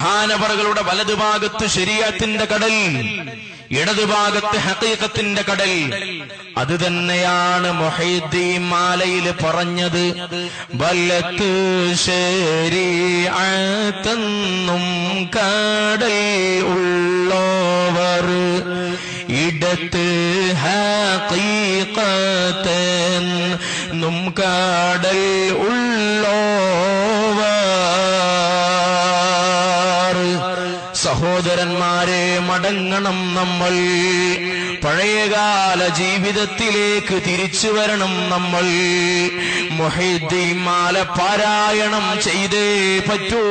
മഹാനവറുകളുടെ വലതുഭാഗത്ത് ശരീഅത്തിന്റെ കടൽ, ഇടതുഭാഗത്ത് ഹഖീഖത്തിന്റെ കടൽ. അത് തന്നെയാണ് മുഹീദ്ദീൻ മാലയിൽ പറഞ്ഞത്. വലത്ത് ശരീഅത്തെന്നും കടൽ ഉള്ളവർ, ഇടത്ത് ഹഖീഖത്തെന്നും കടൽ ഉള്ളവർ. സഹോദരന്മാരെ, മടങ്ങണം നമ്മൾ. പഴയകാല ജീവിതത്തിലേക്ക് തിരിച്ചു വരണം നമ്മൾ. മുഹീദ്ദീൻ മാല പാരായണം ചെയ്തേ പറ്റൂ.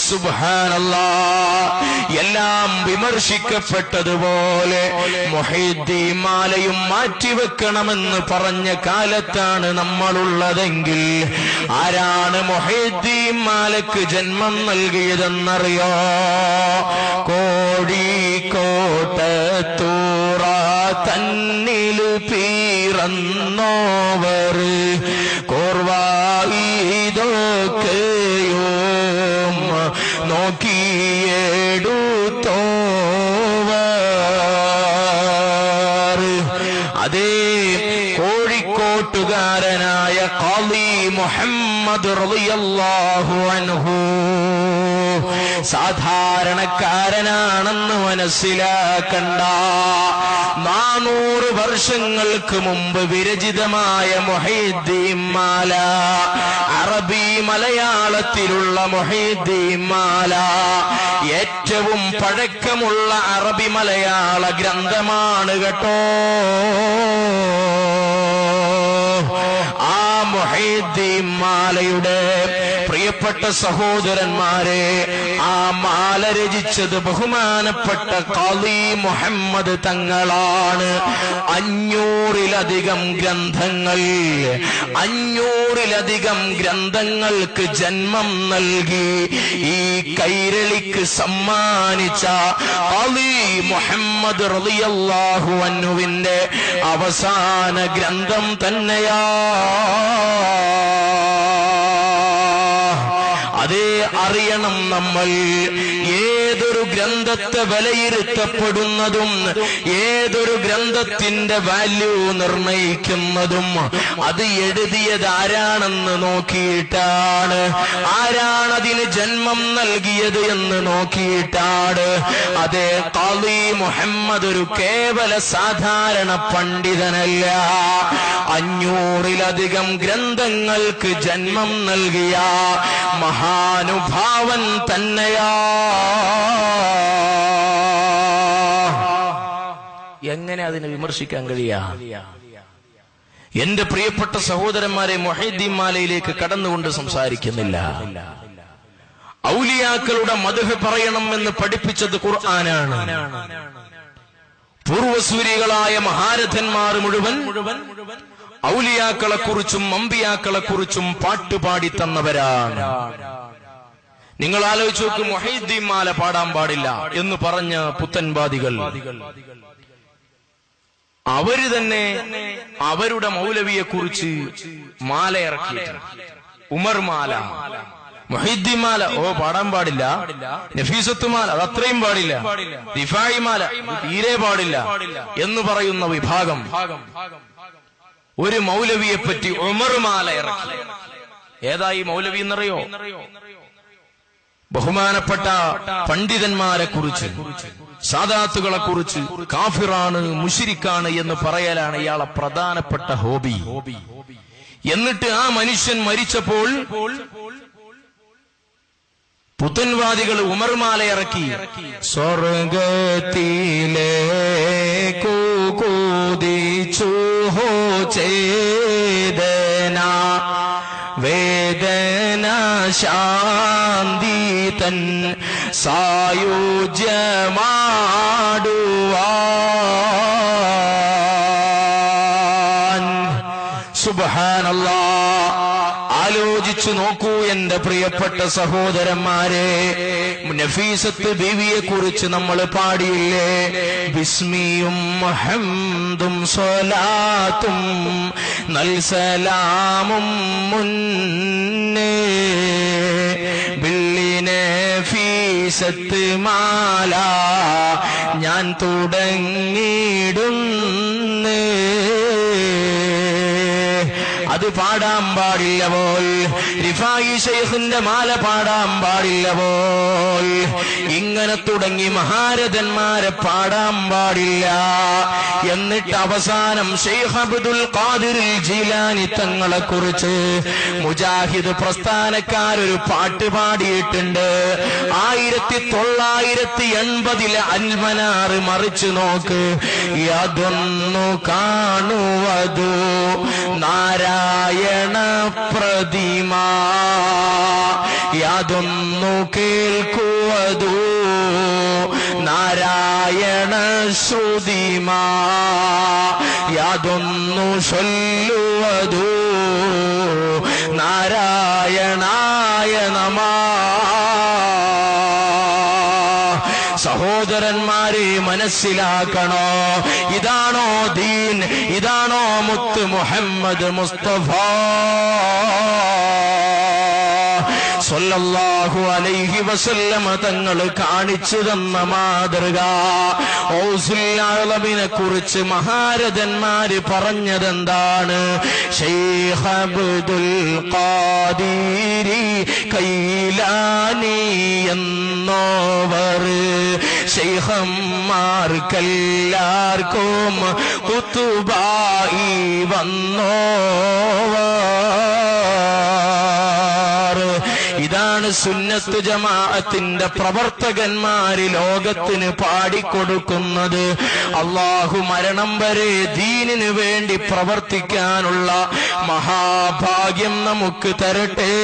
സുബ്ഹാനല്ലാഹ്. എല്ലാം വിമർശിക്കപ്പെട്ടതുപോലെ മുഹീദ്ദീൻ മാലയും മാറ്റിവെക്കണമെന്ന് പറഞ്ഞ കാലത്താണ് നമ്മളുള്ളതെങ്കിൽ ആരാണ് മുഹീദ്ദീൻ മാലയ്ക്ക് ജന്മം നൽകിയതെന്നറിയോ? കോഴിക്കോട്ടത്തൂറ തന്നിൽ പിറന്നോവർ, കോർവായിതൊക്കെയോ നോക്കിയെടുത്തോവർ. അതേ കോഴിക്കോട്ടുകാരനായ ഖാളി മുഹമ്മദ് റളിയല്ലാഹു അൻഹു സാധാരണക്കാരനാണെന്ന് മനസ്സിലാക്കണ്ട. 400 വർഷങ്ങൾക്ക് മുമ്പ് വിരചിതമായ മുഹീദ്ദീൻ മാല, അറബി മലയാളത്തിലുള്ള മുഹീദ്ദീൻ മാല ഏറ്റവും പഴക്കമുള്ള അറബി മലയാള ഗ്രന്ഥമാണ് കേട്ടോ. ആ മുഹീദ്ദീൻ മാലയുടെ പ്രിയപ്പെട്ട സഹോദരന്മാരെ, ആ മാല രചിച്ചത് ബഹുമാനപ്പെട്ട ഖാളി മുഹമ്മദ് തങ്ങളാണ്. 500-ലധികം ഗ്രന്ഥങ്ങൾ, 500-ലധികം ഗ്രന്ഥങ്ങൾക്ക് ജന്മം നൽകി ഈ കൈരളിക്ക് സമ്മാനിച്ച ഖാളി മുഹമ്മദ് റളിയല്ലാഹു അൻഹുവിന്റെ അവസാന ഗ്രന്ഥം തന്നെയാ. അതേ അറിയണം നമ്മൾ. ഏതൊരു ഗ്രന്ഥത്തെ വിലയിരുത്തപ്പെടുന്നതും ഏതൊരു ഗ്രന്ഥത്തിന്റെ വാല്യൂ നിർണയിക്കുന്നതും അത് എഴുതിയത് ആരാണെന്ന് നോക്കിയിട്ടാണ്, ആരാണതിന് ജന്മം നൽകിയത് എന്ന് നോക്കിയിട്ടാണ്. അതേ ഖാളി മുഹമ്മദ് ഒരു കേവല സാധാരണ പണ്ഡിതനല്ല. 500-ലധികം ഗ്രന്ഥങ്ങൾക്ക് ജന്മം നൽകിയ മഹാനുഭാവൻ തന്നെയാ. എങ്ങനെ അതിനെ വിമർശിക്കാൻ കഴിയാ? എന്റെ പ്രിയപ്പെട്ട സഹോദരന്മാരെ, മുഹീദ്ദീൻ മാലയിലേക്ക് കടന്നുകൊണ്ട് സംസാരിക്കുന്നില്ല. ഔലിയാക്കളുടെ മദ്ഹ് പറയണം എന്ന് പഠിപ്പിച്ചത് ഖുർആനാണ്. പൂർവസൂരികളായ മഹാരഥന്മാർ മുഴുവൻ ഔലിയാക്കളെ കുറിച്ചും അമ്പിയാക്കളെ കുറിച്ചും പാട്ടുപാടി തന്നവരാണ്. നിങ്ങൾ ആലോചിച്ച് നോക്ക്, മുഹീദ്ദീൻ മാല പാടാൻ പാടില്ല എന്ന് പറഞ്ഞ പുത്തൻവാദികൾ അവര് തന്നെ അവരുടെ മൗലവിയെ കുറിച്ച് മാല ഇറക്കിയിട്ടുണ്ട്. ഉമർ മാല, മുഹീദ്ദീൻ മാല പാടാൻ പാടില്ല. നഫീസത്ത് മാല അത് അത്രയും പാടില്ല. ദിഫായി മാല തീരെ പാടില്ല എന്ന് പറയുന്ന വിഭാഗം ഒരു മൗലവിയെ പറ്റി ഉമർ മാല ഇറക്കി. ഏതായി മൗലവി എന്നറിയോ? ബഹുമാനപ്പെട്ട പണ്ഡിതന്മാരെ കുറിച്ച്, സാദാത്തുകളെ കുറിച്ച് കാഫിറാണ്, മുശ്രിക്കാണ് എന്ന് പറയലാണ് ഇയാളെ പ്രധാനപ്പെട്ട ഹോബി. എന്നിട്ട് ആ മനുഷ്യൻ മരിച്ചപ്പോൾ പുത്തൻവാദികൾ ഉമർമാല ഇറക്കി. സ്വർഗത്തിലേക്കു കൂതിച്ചു ചേതന വേദന ശാന്തി തൻ സായുജ്യമാടുവാൻ. സുബ്ഹാനല്ലാഹ്. ആലോചിച്ചു നോക്കൂ എന്റെ പ്രിയപ്പെട്ട സഹോദരന്മാരെ, നഫീസത്ത് ബീവിയെ കുറിച്ച് നമ്മൾ പാടിയില്ലേ? ബിസ്മിയും ഹംദും സ്വലാത്തും നൽസലാമും മുന്നേ ഫൈസത്ത് മാല ഞാൻ തുടങ്ങിയിടുന്നു. അത് പാടാൻ പാടില്ല പോൽ, റിഫായി ശൈഖിന്റെ മാല പാടാൻ പാടില്ല പോൽ, ഇങ്ങനെ തുടങ്ങി മഹാരഥന്മാരെ പാടാൻ പാടില്ല. എന്നിട്ട് അവസാനം ശൈഖ് അബ്ദുൽ ഖാദിർ ജീലാനി തങ്ങളെ കുറിച്ച് മുജാഹിദ് പ്രസ്ഥാനക്കാരൊരു പാട്ട് പാടിയിട്ടുണ്ട്. 1980 അൽമനാർ മറിച്ചു നോക്ക്. യാതൊന്നു കാണുവതു നാരായണ പ്രതിമ, യാതൊന്നു കേൾക്കുവതു നാരായണ ശ്രുതിമ, യാതൊന്നു ചൊല്ലുവതു നാരായണായ നമഃ. സഹോദരന്മാരെ മനസ്സിലാക്കണോ, ഇതാണോ ദീൻ, ഇതാണോ മുത്ത് മുഹമ്മദ് മുസ്തഫ സല്ലല്ലാഹു അലൈഹി വസല്ലമ തങ്ങൾ കാണിച്ചു തന്ന മാതൃക. ഔസുൽ ആളമിനെ കുറിച്ച് മഹാരഥന്മാര് പറഞ്ഞതെന്താണ്? ശൈഖ് അബ്ദുൽ ഖാദിരി കൈലാനി എന്നോവർ ശൈഖന്മാർക്കെല്ലാവർക്കും കുത്തുബായി വന്നോവർ. ഇതാണ് സുന്നത്ത് ജമാഅത്തിന്റെ പ്രവർത്തകന്മാര് ലോകത്തിന് പാടിക്കൊടുക്കുന്നത്. അള്ളാഹു മരണം വരെ ദീനിനു വേണ്ടി പ്രവർത്തിക്കാനുള്ള മഹാഭാഗ്യം നമുക്ക് തരട്ടെ.